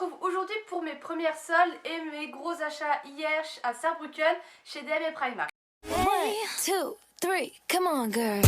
retrouve aujourd'hui pour mes premières soldes et mes gros achats hier à Saarbrücken chez DM et Primark. 1, 2, 3, come on girl.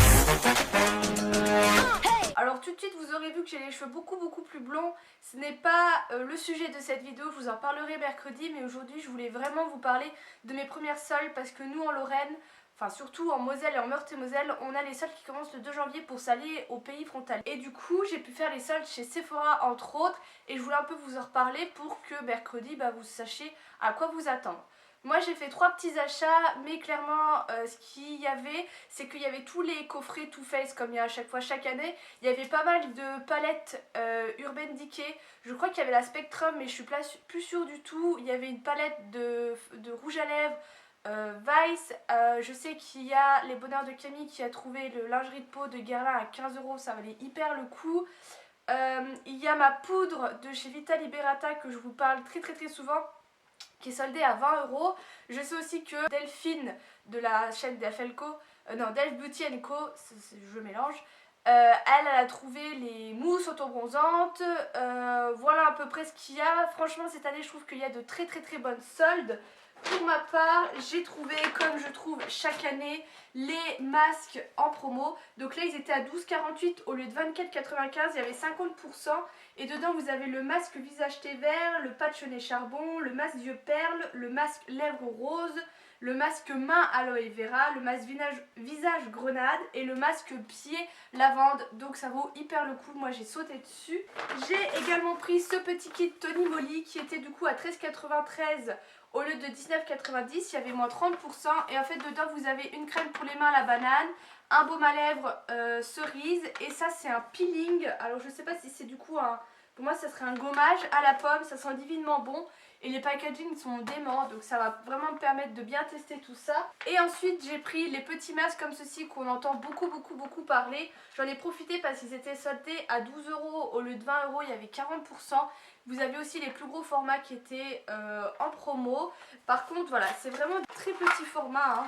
Alors tout de suite vous aurez vu que j'ai les cheveux beaucoup plus blonds. Ce n'est pas le sujet de cette vidéo, je vous en parlerai mercredi, mais aujourd'hui je voulais vraiment vous parler de mes premières soldes parce que nous en Lorraine, enfin surtout en Moselle et en Meurthe-et-Moselle, on a les soldes qui commencent le 2 janvier pour s'allier au pays frontalier. Et du coup j'ai pu faire les soldes chez Sephora entre autres et je voulais un peu vous en reparler pour que mercredi vous sachiez à quoi vous attendre. Moi j'ai fait 3 petits achats, mais clairement ce qu'il y avait, c'est qu'il y avait tous les coffrets Too Faced comme il y a à chaque fois chaque année. Il y avait pas mal de palettes Urban Decay, je crois qu'il y avait la Spectrum mais je suis plus sûre du tout. Il y avait une palette de rouge à lèvres Vice, je sais qu'il y a les Bonheurs de Camille qui a trouvé le lingerie de peau de Guerlain à 15 €, ça valait hyper le coup. Il y a ma poudre de chez Vita Liberata que je vous parle très souvent, qui est soldée à 20 €. Je sais aussi que Delphine de la chaîne Delphelco, non Delph Beauty Co, je mélange, elle a trouvé les mousses autobronzantes. Voilà à peu près ce qu'il y a. Franchement cette année je trouve qu'il y a de très bonnes soldes. Pour ma part, j'ai trouvé, comme je trouve chaque année, les masques en promo. Donc là, ils étaient à 12,48 au lieu de 24,95. Il y avait 50%. Et dedans, vous avez le masque visage thé vert, le patch nez charbon, le masque yeux perles, le masque lèvres rose, le masque main aloe vera, le masque visage grenade et le masque pied lavande. Donc ça vaut hyper le coup. Moi, j'ai sauté dessus. J'ai également pris ce petit kit Tony Moly qui était du coup à 13,93 au lieu de 19,90, il y avait moins 30%. Et en fait dedans vous avez une crème pour les mains à la banane, un baume à lèvres cerise, et ça c'est un peeling. Alors je sais pas si c'est du coup un... Pour moi ça serait un gommage à la pomme, ça sent divinement bon. Et les packaging sont déments, donc ça va vraiment me permettre de bien tester tout ça. Et ensuite j'ai pris les petits masques comme ceci qu'on entend beaucoup parler. J'en ai profité parce qu'ils étaient soldés à 12 € au lieu de 20 €, il y avait 40%. Vous avez aussi les plus gros formats qui étaient en promo. Par contre voilà, c'est vraiment très petit format, hein.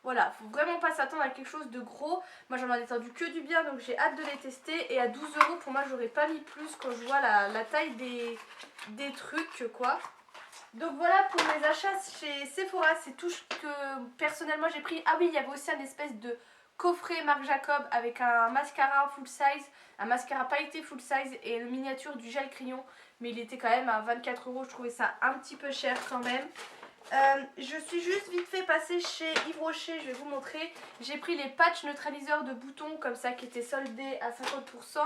Voilà, faut vraiment pas s'attendre à quelque chose de gros. Moi j'en ai attendu que du bien, donc j'ai hâte de les tester. Et à 12 € pour moi j'aurais pas mis plus quand je vois la taille des trucs quoi. Donc voilà pour mes achats chez Sephora, c'est tout ce que personnellement j'ai pris. Ah oui, il y avait aussi un espèce de coffret Marc Jacob avec un mascara full size, un mascara pailleté full size et une miniature du gel crayon. Mais il était quand même à 24 €, je trouvais ça un petit peu cher quand même. Je suis juste vite fait passée chez Yves Rocher, je vais vous montrer. J'ai pris les patchs neutraliseurs de boutons comme ça qui étaient soldés à 50%.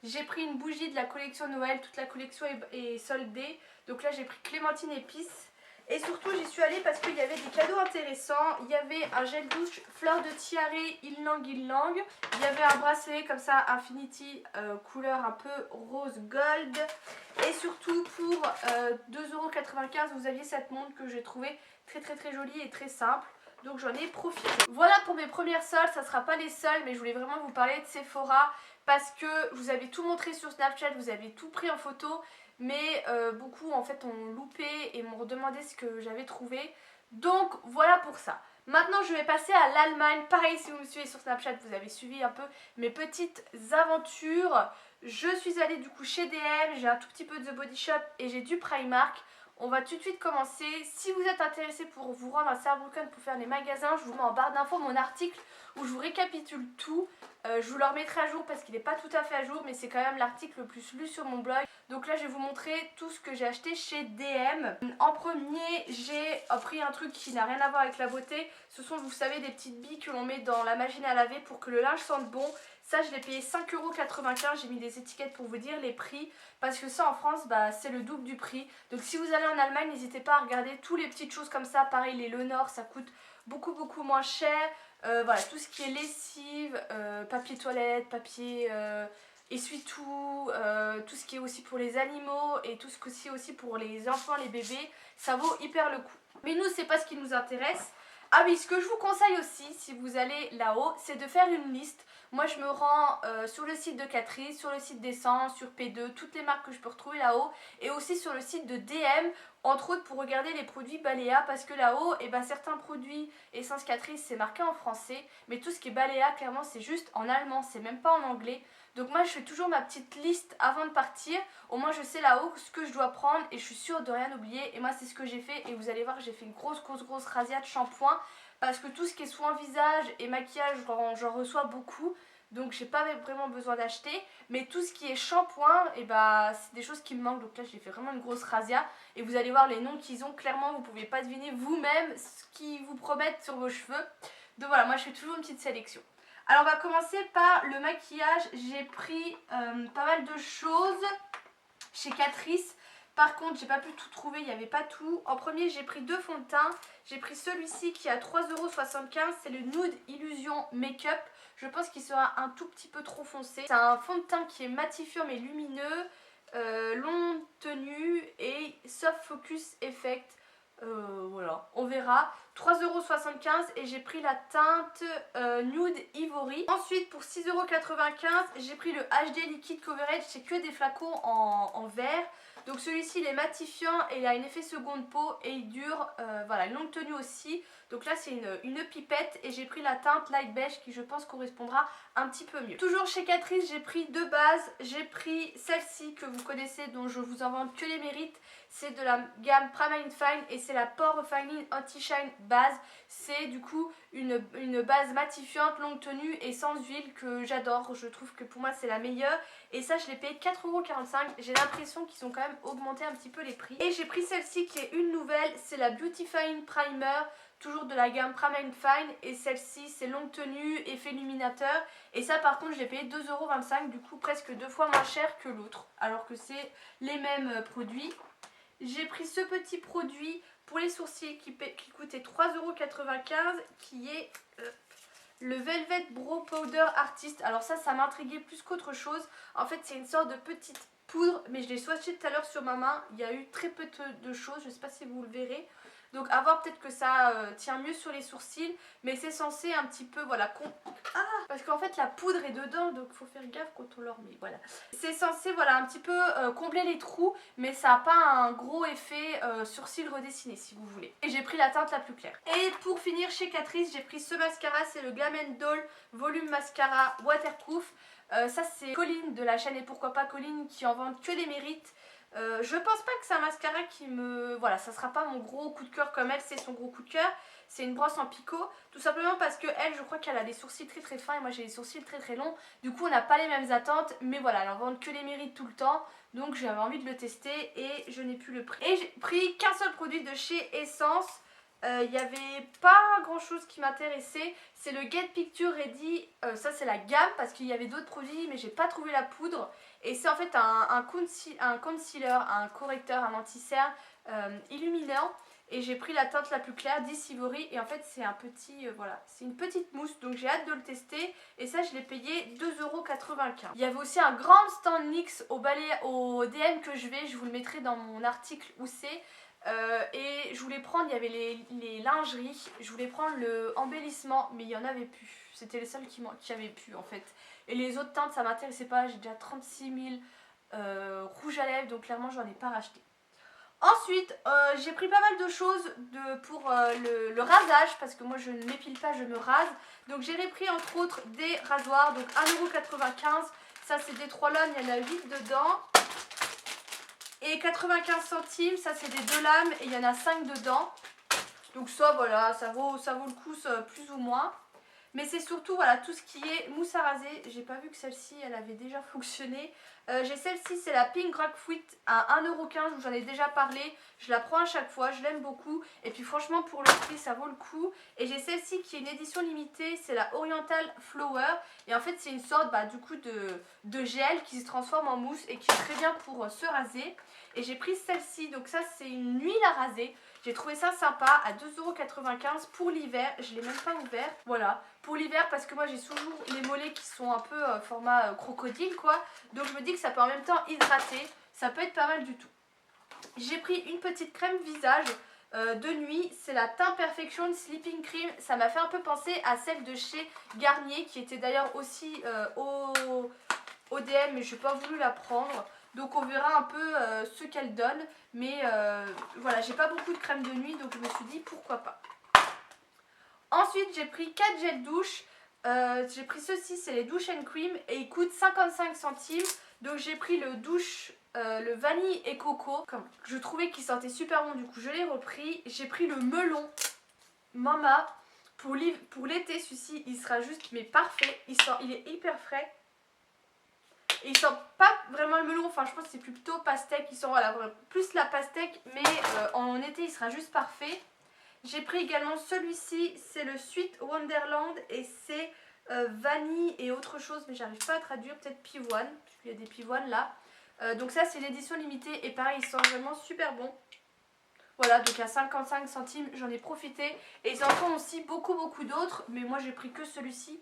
J'ai pris une bougie de la collection Noël, toute la collection est soldée. Donc là j'ai pris Clémentine épice. Et surtout j'y suis allée parce qu'il y avait des cadeaux intéressants. Il y avait un gel douche fleur de tiare ylang ylang. Il y avait un bracelet comme ça Infinity couleur un peu rose gold. Et surtout pour 2,95 € vous aviez cette montre que j'ai trouvée très jolie et très simple. Donc j'en ai profité. Voilà pour mes premières soldes, ça sera pas les seules, mais je voulais vraiment vous parler de Sephora parce que je vous avais tout montré sur Snapchat, vous avez tout pris en photo, mais beaucoup en fait ont loupé et m'ont redemandé ce que j'avais trouvé. Donc voilà pour ça. Maintenant je vais passer à l'Allemagne. Pareil, si vous me suivez sur Snapchat, vous avez suivi un peu mes petites aventures. Je suis allée du coup chez DM, j'ai un tout petit peu de The Body Shop et j'ai du Primark. On va tout de suite commencer. Si vous êtes intéressé pour vous rendre à Saarbrücken pour faire les magasins, je vous mets en barre d'infos mon article où je vous récapitule tout. Je vous le remettrai à jour parce qu'il n'est pas tout à fait à jour, mais c'est quand même l'article le plus lu sur mon blog. Donc là je vais vous montrer tout ce que j'ai acheté chez DM. En premier j'ai pris un truc qui n'a rien à voir avec la beauté. Ce sont, vous savez, des petites billes que l'on met dans la machine à laver pour que le linge sente bon. Ça je l'ai payé 5,95 €, j'ai mis des étiquettes pour vous dire les prix. Parce que ça en France c'est le double du prix. Donc si vous allez en Allemagne, n'hésitez pas à regarder toutes les petites choses comme ça. Pareil les Lenor ça coûte beaucoup moins cher. Voilà, tout ce qui est lessive, papier toilette, papier essuie-tout, tout ce qui est aussi pour les animaux et tout ce qui est aussi pour les enfants, les bébés, ça vaut hyper le coup. Mais nous c'est pas ce qui nous intéresse. Ah oui, ce que je vous conseille aussi si vous allez là-haut, c'est de faire une liste. Moi je me rends sur le site de Catrice, sur le site d'Essence, sur P2, toutes les marques que je peux retrouver là-haut, et aussi sur le site de DM, entre autres pour regarder les produits Balea, parce que là-haut, certains produits Essence Catrice c'est marqué en français, mais tout ce qui est Balea clairement c'est juste en allemand, c'est même pas en anglais. Donc moi je fais toujours ma petite liste avant de partir, au moins je sais là-haut ce que je dois prendre et je suis sûre de rien oublier. Et moi c'est ce que j'ai fait, et vous allez voir j'ai fait une grosse razzia de shampoing, parce que tout ce qui est soin visage et maquillage j'en reçois beaucoup, donc j'ai pas vraiment besoin d'acheter. Mais tout ce qui est shampoing, c'est des choses qui me manquent, donc là j'ai fait vraiment une grosse razzia. Et vous allez voir les noms qu'ils ont, clairement vous pouvez pas deviner vous-même ce qu'ils vous promettent sur vos cheveux. Donc voilà, moi je fais toujours une petite sélection. Alors on va commencer par le maquillage. J'ai pris pas mal de choses chez Catrice. Par contre j'ai pas pu tout trouver, il n'y avait pas tout. En premier j'ai pris deux fonds de teint. J'ai pris celui-ci qui est à 3,75 €. C'est le Nude Illusion Make-up. Je pense qu'il sera un tout petit peu trop foncé. C'est un fond de teint qui est matifiant mais lumineux, longue tenue et soft focus effect. Voilà, on verra. 3,75 € et j'ai pris la teinte Nude Ivory. Ensuite pour 6,95 € j'ai pris le HD Liquid Coverage. C'est que des flacons en verre. Donc celui-ci il est matifiant et il a un effet seconde peau et il dure, voilà, une longue tenue aussi. Donc là c'est une pipette et j'ai pris la teinte Light Beige qui je pense correspondra un petit peu mieux. Toujours chez Catrice j'ai pris deux bases. J'ai pris celle-ci que vous connaissez, dont je vous en vante que les mérites. C'est de la gamme Prime Fine et c'est la Pore Refining Anti-Shine Base. C'est du coup une base matifiante, longue tenue et sans huile que j'adore. Je trouve que pour moi c'est la meilleure. Et ça je l'ai payé 4,45 €. J'ai l'impression qu'ils ont quand même augmenté un petit peu les prix. Et j'ai pris celle-ci qui est une nouvelle. C'est la Beautifying Primer. Toujours de la gamme Prime Fine. Et celle-ci c'est longue tenue, effet illuminateur. Et ça par contre je l'ai payé 2,25 €. Du coup presque deux fois moins cher que l'autre. Alors que c'est les mêmes produits. J'ai pris ce petit produit pour les sourcils qui coûtait 3,95 € qui est le Velvet Brow Powder Artist. Alors ça m'intriguait plus qu'autre chose. En fait c'est une sorte de petite poudre, mais je l'ai swatché tout à l'heure sur ma main. Il y a eu très peu de choses, je ne sais pas si vous le verrez. Donc à voir, peut-être que ça tient mieux sur les sourcils, mais c'est censé un petit peu, voilà, parce qu'en fait la poudre est dedans, donc il faut faire gaffe quand on le remet, voilà. C'est censé, voilà, un petit peu combler les trous, mais ça n'a pas un gros effet sourcils redessinés, si vous voulez. Et j'ai pris la teinte la plus claire. Et pour finir chez Catrice, j'ai pris ce mascara, c'est le Glam Doll Volume Mascara Waterproof. Ça c'est Colline de la chaîne Et Pourquoi Pas Colline qui en vend que les mérites. Je pense pas que c'est un mascara qui me... Voilà, ça sera pas mon gros coup de cœur comme elle, c'est son gros coup de cœur. C'est une brosse en picot, tout simplement parce que elle, je crois qu'elle a des sourcils très fins et moi j'ai des sourcils très longs. Du coup on n'a pas les mêmes attentes, mais voilà, elle en vend que les mérites tout le temps. Donc j'avais envie de le tester et je n'ai plus le prix. Et j'ai pris qu'un seul produit de chez Essence. Il n'y avait pas grand chose qui m'intéressait. C'est le Get Picture Ready. Ça c'est la gamme parce qu'il y avait d'autres produits mais j'ai pas trouvé la poudre. Et c'est en fait un concealer, un correcteur, un anti-cerne illuminant. Et j'ai pris la teinte la plus claire, 10 Ivory. Et en fait c'est un petit, voilà, c'est une petite mousse. Donc j'ai hâte de le tester. Et ça je l'ai payé 2,95 €. Il y avait aussi un grand stand NYX au DM que je vais. Je vous le mettrai dans mon article où c'est. Et je voulais prendre, il y avait les lingeries, je voulais prendre le embellissement, mais il n'y en avait plus. C'était les seuls qui avaient plus en fait. Et les autres teintes ça m'intéressait pas, j'ai déjà 36 000 rouges à lèvres, donc clairement j'en ai pas racheté. Ensuite j'ai pris pas mal de choses pour le rasage, parce que moi je ne m'épile pas, je me rase. Donc j'ai repris entre autres des rasoirs, donc 1,95 €. Ça c'est des 3 lames, il y en a 8 dedans. Et 95 centimes, ça c'est des 2 lames et il y en a 5 dedans. Donc ça voilà, ça vaut le coup plus ou moins. Mais c'est surtout voilà tout ce qui est mousse à raser. J'ai pas vu que celle-ci elle avait déjà fonctionné. J'ai celle-ci, c'est la Pink Grapefruit à 1,15 €, j'en ai déjà parlé. Je la prends à chaque fois, je l'aime beaucoup. Et puis franchement pour le prix ça vaut le coup. Et j'ai celle-ci qui est une édition limitée, c'est la Oriental Flower. Et en fait c'est une sorte du coup de gel qui se transforme en mousse et qui est très bien pour se raser. Et j'ai pris celle-ci, donc ça c'est une huile à raser. J'ai trouvé ça sympa à 2,95 € pour l'hiver. Je l'ai même pas ouvert. Voilà, pour l'hiver parce que moi j'ai toujours les mollets qui sont un peu format crocodile quoi. Donc je me dis que ça peut en même temps hydrater. Ça peut être pas mal du tout. J'ai pris une petite crème visage. de nuit, c'est la Teint Perfection Sleeping Cream. Ça m'a fait un peu penser à celle de chez Garnier qui était d'ailleurs aussi au DM, mais je n'ai pas voulu la prendre. Donc on verra un peu ce qu'elle donne. Mais voilà, j'ai pas beaucoup de crème de nuit, donc je me suis dit pourquoi pas. Ensuite, j'ai pris 4 gels douche. J'ai pris ceci, c'est les Douche and Cream et ils coûtent 55 centimes. Donc j'ai pris le douche, le vanille et coco. Je trouvais qu'il sentait super bon, du coup je l'ai repris. J'ai pris le melon Mama pour l'été. Celui-ci il sera juste mais parfait. Il est hyper frais. Et il sent pas vraiment le melon, enfin je pense que c'est plutôt pastèque. Il sent voilà, plus la pastèque, mais en été il sera juste parfait. J'ai pris également celui-ci, c'est le Sweet Wonderland et c'est vanille et autre chose, mais j'arrive pas à traduire, peut-être pivoine, puisqu'il y a des pivoines là. Donc ça c'est l'édition limitée et pareil, il sent vraiment super bon. Voilà, donc à 55 centimes, j'en ai profité. Et ils en font aussi beaucoup d'autres, mais moi j'ai pris que celui-ci,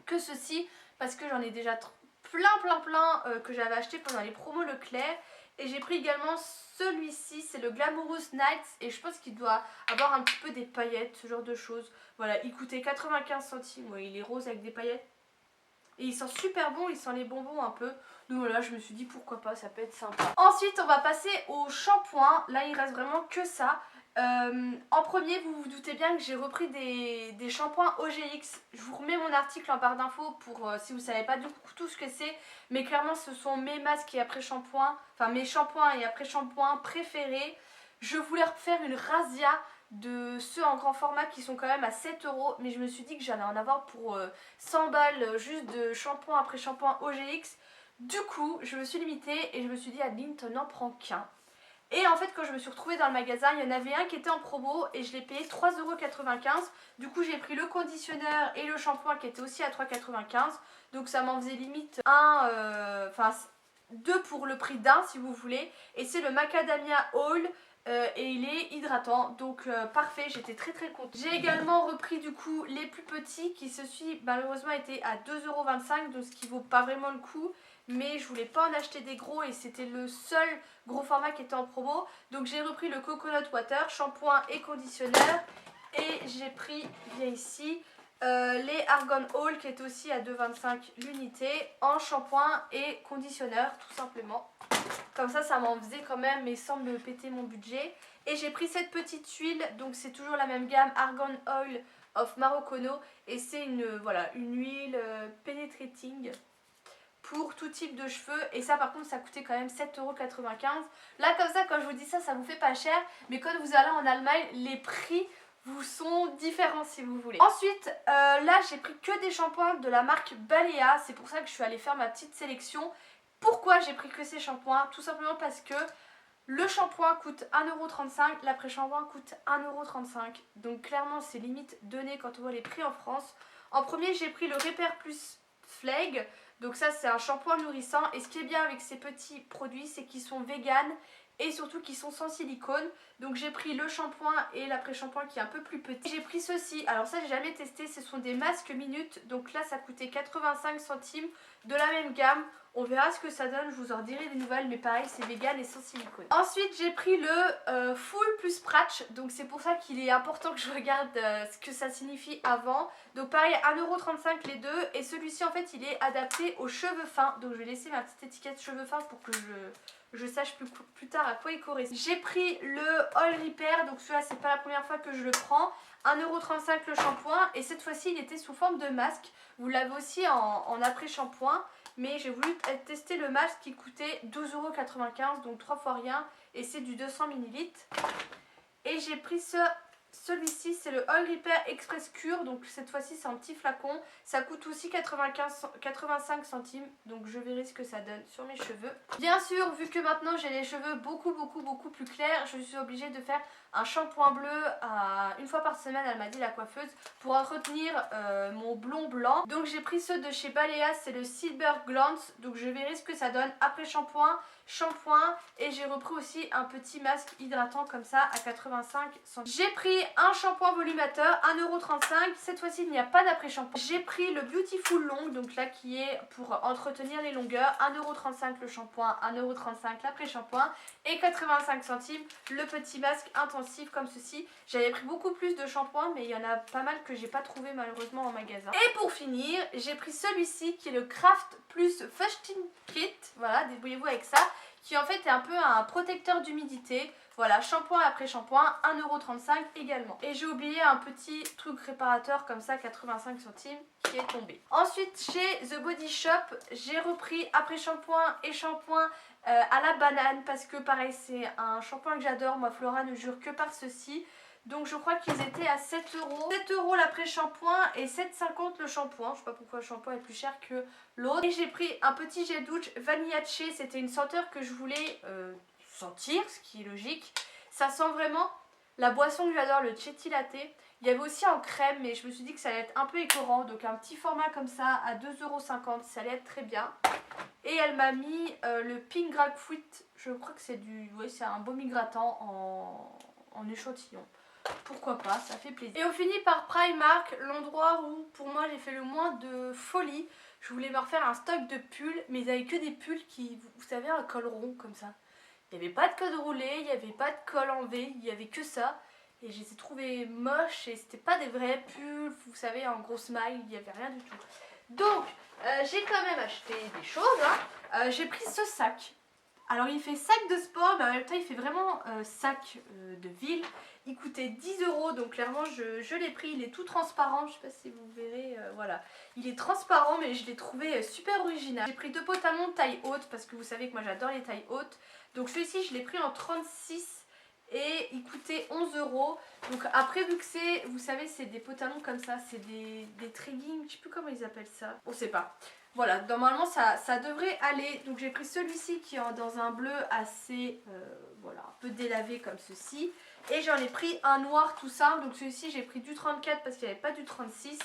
que ceci, parce que j'en ai déjà plein que j'avais acheté pendant les promos Leclerc. Et j'ai pris également celui-ci, c'est le Glamorous Nights et je pense qu'il doit avoir un petit peu des paillettes, ce genre de choses. Voilà, il coûtait 95 centimes, ouais, il est rose avec des paillettes. Et il sent super bon, il sent les bonbons un peu. Donc voilà, je me suis dit pourquoi pas, ça peut être sympa. Ensuite, on va passer au shampoing. Là, il reste vraiment que ça. En premier, vous vous doutez bien que j'ai repris des shampoings OGX. Je vous remets mon article en barre d'infos pour si vous ne savez pas du coup tout ce que c'est. Mais clairement, ce sont mes masques et après-shampoing, enfin mes shampoings et après-shampoing préférés. Je voulais refaire une razzia de ceux en grand format qui sont quand même à 7 €. Mais je me suis dit que j'allais en avoir pour 100 balles juste de shampoing après shampoing OGX. Du coup, je me suis limitée et je me suis dit Adeline, t'en en prends qu'un. Et en fait, quand je me suis retrouvée dans le magasin, il y en avait un qui était en promo et je l'ai payé 3,95 €. Du coup, j'ai pris le conditionneur et le shampoing qui était aussi à 3,95 €. Donc ça m'en faisait limite deux pour le prix d'un si vous voulez. Et c'est le Macadamia Oil. Et il est hydratant, donc parfait, j'étais très contente. J'ai également repris du coup les plus petits qui ceux-ci malheureusement étaient à 2,25 €, donc ce qui vaut pas vraiment le coup. Mais je voulais pas en acheter des gros et c'était le seul gros format qui était en promo. Donc j'ai repris le Coconut Water, shampoing et conditionneur. Et j'ai pris, bien ici, les Argan Oil qui est aussi à 2,25 € l'unité en shampoing et conditionneur tout simplement. Comme ça m'en faisait quand même mais sans me péter mon budget. Et j'ai pris cette petite huile, donc c'est toujours la même gamme, Argan Oil of Marocono. Et c'est une huile penetrating pour tout type de cheveux. Et ça par contre ça coûtait quand même 7,95 €. Là comme ça quand je vous dis ça, ça vous fait pas cher. Mais quand vous allez en Allemagne, les prix vous sont différents si vous voulez. Ensuite là j'ai pris que des shampoings de la marque Balea. C'est pour ça que je suis allée faire ma petite sélection. Pourquoi j'ai pris que ces shampoings? Tout simplement parce que le shampoing coûte 1,35 €, l'après-shampoing coûte 1,35 €. Donc clairement c'est limite donné quand on voit les prix en France. En premier j'ai pris le Repair Plus Flag. Donc ça c'est un shampoing nourrissant. Et ce qui est bien avec ces petits produits, c'est qu'ils sont vegan et surtout qu'ils sont sans silicone. Donc j'ai pris le shampoing et l'après-shampoing qui est un peu plus petit. J'ai pris ceci, alors ça j'ai jamais testé, ce sont des masques minutes. Donc là ça coûtait 85 centimes de la même gamme. On verra ce que ça donne, je vous en dirai des nouvelles, mais pareil c'est vegan et sans silicone. Ensuite j'ai pris le Full Plus Pratch, donc c'est pour ça qu'il est important que je regarde ce que ça signifie avant. Donc pareil 1,35 € les deux, et celui-ci en fait il est adapté aux cheveux fins. Donc je vais laisser ma petite étiquette cheveux fins pour que je sache plus tard à quoi il correspond. J'ai pris le Oil Repair, donc celui-là c'est pas la première fois que je le prends. 1,35 € le shampoing, et cette fois-ci il était sous forme de masque. Vous l'avez aussi en après-shampoing. Mais j'ai voulu tester le masque qui coûtait 12,95 €, donc 3 fois rien, et c'est du 200 ml. Et j'ai pris celui-ci, c'est le Oil Repair Express Cure, donc cette fois-ci c'est un petit flacon. Ça coûte aussi 85 centimes, donc je verrai ce que ça donne sur mes cheveux. Bien sûr, vu que maintenant j'ai les cheveux beaucoup plus clairs, je suis obligée de faire un shampoing bleu une fois par semaine, elle m'a dit la coiffeuse, pour entretenir mon blond blanc. Donc j'ai pris ceux de chez Balea, c'est le Silver Glance, donc je verrai ce que ça donne après shampoing. shampoing et j'ai repris aussi un petit masque hydratant comme ça à 85 centimes. J'ai pris un shampoing volumateur 1,35 €. Cette fois-ci il n'y a pas d'après-shampoing. J'ai pris le Beautiful Long, donc là qui est pour entretenir les longueurs. 1,35 € le shampoing, 1,35 € l'après-shampoing et 85 centimes le petit masque intensif comme ceci. J'avais pris beaucoup plus de shampoing mais il y en a pas mal que j'ai pas trouvé malheureusement en magasin. Et pour finir j'ai pris celui-ci qui est le Craft Plus Fusting Kit. Voilà, débrouillez-vous avec ça, qui en fait est un peu un protecteur d'humidité. Voilà, shampoing après shampoing, 1,35 € également. Et j'ai oublié un petit truc réparateur comme ça, 85 centimes, qui est tombé. Ensuite, chez The Body Shop, j'ai repris après shampoing et shampoing à la banane, parce que pareil, c'est un shampoing que j'adore. Moi, Flora ne jure que par ceci. Donc je crois qu'ils étaient à 7 €. 7 € l'après-shampoing et 7,50 € le shampoing. Je sais pas pourquoi le shampoing est plus cher que l'autre. Et j'ai pris un petit gel douche Vanillace. C'était une senteur que je voulais sentir, ce qui est logique. Ça sent vraiment la boisson que j'adore, le Chetty Latte. Il y avait aussi en crème, mais je me suis dit que ça allait être un peu écœurant. Donc un petit format comme ça à 2,50 €, ça allait être très bien. Et elle m'a mis le Pink Grapefruit. Je crois que c'est du... Oui, c'est un baume hydratant en échantillon. Pourquoi pas, ça fait plaisir. Et on finit par Primark, l'endroit où pour moi j'ai fait le moins de folie. Je voulais me refaire un stock de pulls, mais ils avaient que des pulls qui, vous savez, un col rond comme ça. Il n'y avait pas de col roulé, il n'y avait pas de col en V, il n'y avait que ça. Et je les ai trouvés moches et c'était pas des vrais pulls, vous savez, en gros smile, il n'y avait rien du tout. Donc, j'ai quand même acheté des choses. Hein. J'ai pris ce sac. Alors il fait sac de sport, mais en même temps il fait vraiment sac de ville. Il coûtait 10 €, donc clairement je l'ai pris. Il est tout transparent, je sais pas si vous verrez, voilà. Il est transparent mais je l'ai trouvé super original. J'ai pris 2 pantalons taille haute parce que vous savez que moi j'adore les tailles hautes. Donc celui-ci je l'ai pris en 36 et il coûtait 11 €. Donc après vu que c'est, vous savez c'est des pantalons comme ça, c'est des trailing, je sais plus comment ils appellent ça, on sait pas. Voilà, normalement ça devrait aller. Donc j'ai pris celui-ci qui est dans un bleu assez, voilà, un peu délavé comme ceci. Et j'en ai pris un noir tout simple. Donc celui-ci j'ai pris du 34 parce qu'il n'y avait pas du 36.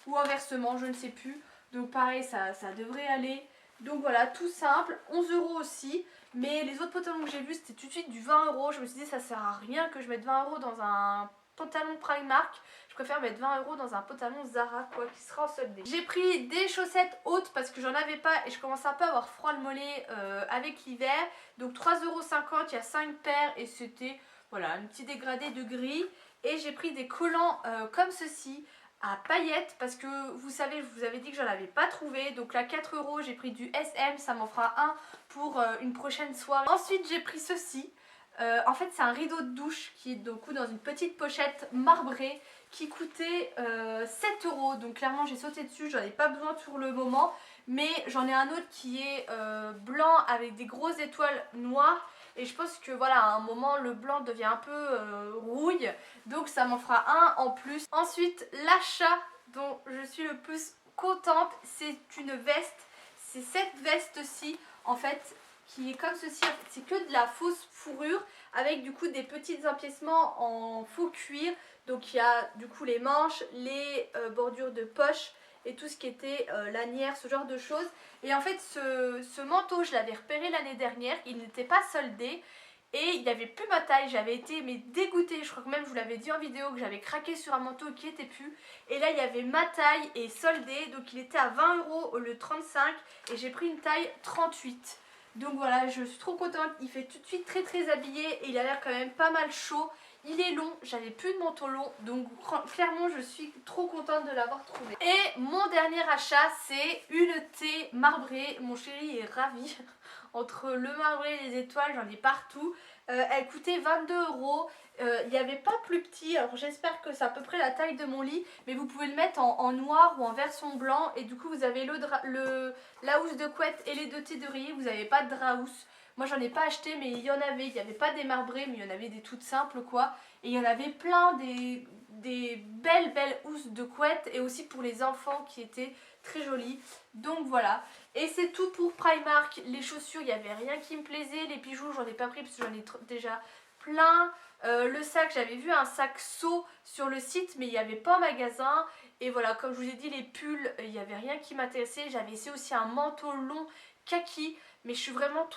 Ou inversement, je ne sais plus. Donc pareil, ça devrait aller. Donc voilà, tout simple, 11 € aussi. Mais les autres pantalons que j'ai vus c'était tout de suite du 20 €. Je me suis dit ça sert à rien que je mette 20 € dans un pantalon Primark. Je préfère mettre 20 € dans un pantalon Zara quoi, qui sera en soldé. J'ai pris des chaussettes hautes parce que j'en avais pas et je commençais un peu à avoir froid le mollet avec l'hiver. Donc 3,50 €, il y a 5 paires et c'était voilà un petit dégradé de gris. Et j'ai pris des collants comme ceci à paillettes parce que vous savez, je vous avais dit que j'en avais pas trouvé. Donc là 4 €, j'ai pris du SM, ça m'en fera un pour une prochaine soirée. Ensuite j'ai pris ceci. En fait c'est un rideau de douche qui est donc dans une petite pochette marbrée qui coûtait 7 €. Donc clairement j'ai sauté dessus, j'en ai pas besoin sur le moment. Mais j'en ai un autre qui est blanc avec des grosses étoiles noires. Et je pense que voilà, à un moment le blanc devient un peu rouille. Donc ça m'en fera un en plus. Ensuite l'achat dont je suis le plus contente, c'est une veste. C'est cette veste-ci en fait qui est comme ceci. En fait, c'est que de la fausse fourrure avec du coup des petits empiècements en faux cuir. Donc il y a du coup les manches, les bordures de poche et tout ce qui était lanière, ce genre de choses. Et en fait ce manteau je l'avais repéré l'année dernière, il n'était pas soldé et il n'y avait plus ma taille. J'avais été mais dégoûtée, je crois que même je vous l'avais dit en vidéo que j'avais craqué sur un manteau qui était plus. Et là il y avait ma taille et soldé, donc il était à 20 € au lieu de 35 et j'ai pris une taille 38. Donc voilà, je suis trop contente, il fait tout de suite très très habillé et il a l'air quand même pas mal chaud. Il est long, j'avais plus de manteau long, donc clairement je suis trop contente de l'avoir trouvé. Et mon dernier achat, c'est une thé marbrée. Mon chéri est ravi. Entre le marbré et les étoiles, j'en ai partout. Elle coûtait 22 €. Il n'y avait pas plus petit, alors j'espère que c'est à peu près la taille de mon lit. Mais vous pouvez le mettre en noir ou en version blanc. Et du coup vous avez la housse de couette et les deux thés d'oreiller. Vous n'avez pas de drap-housse. Moi j'en ai pas acheté mais il y en avait, il n'y avait pas des marbrées mais il y en avait des toutes simples quoi. Et il y en avait plein des belles housses de couette et aussi pour les enfants qui étaient très jolies. Donc voilà, et c'est tout pour Primark. Les chaussures il n'y avait rien qui me plaisait, les bijoux j'en ai pas pris parce que j'en ai déjà plein. Le sac, j'avais vu un sac seau sur le site mais il n'y avait pas en magasin. Et voilà, comme je vous ai dit les pulls, il n'y avait rien qui m'intéressait. J'avais essayé aussi un manteau long kaki, mais je suis vraiment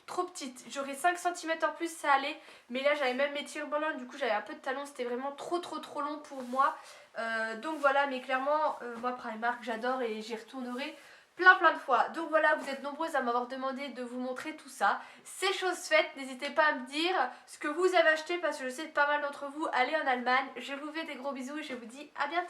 trop petite. J'aurais 5 cm en plus, ça allait. Mais là, j'avais même mes tire-ballons, du coup, j'avais un peu de talons. C'était vraiment trop long pour moi. Donc voilà, mais clairement, moi, Primark, j'adore et j'y retournerai plein de fois. Donc voilà, vous êtes nombreuses à m'avoir demandé de vous montrer tout ça. C'est chose faite, n'hésitez pas à me dire ce que vous avez acheté parce que je sais que pas mal d'entre vous allez en Allemagne. Je vous fais des gros bisous et je vous dis à bientôt.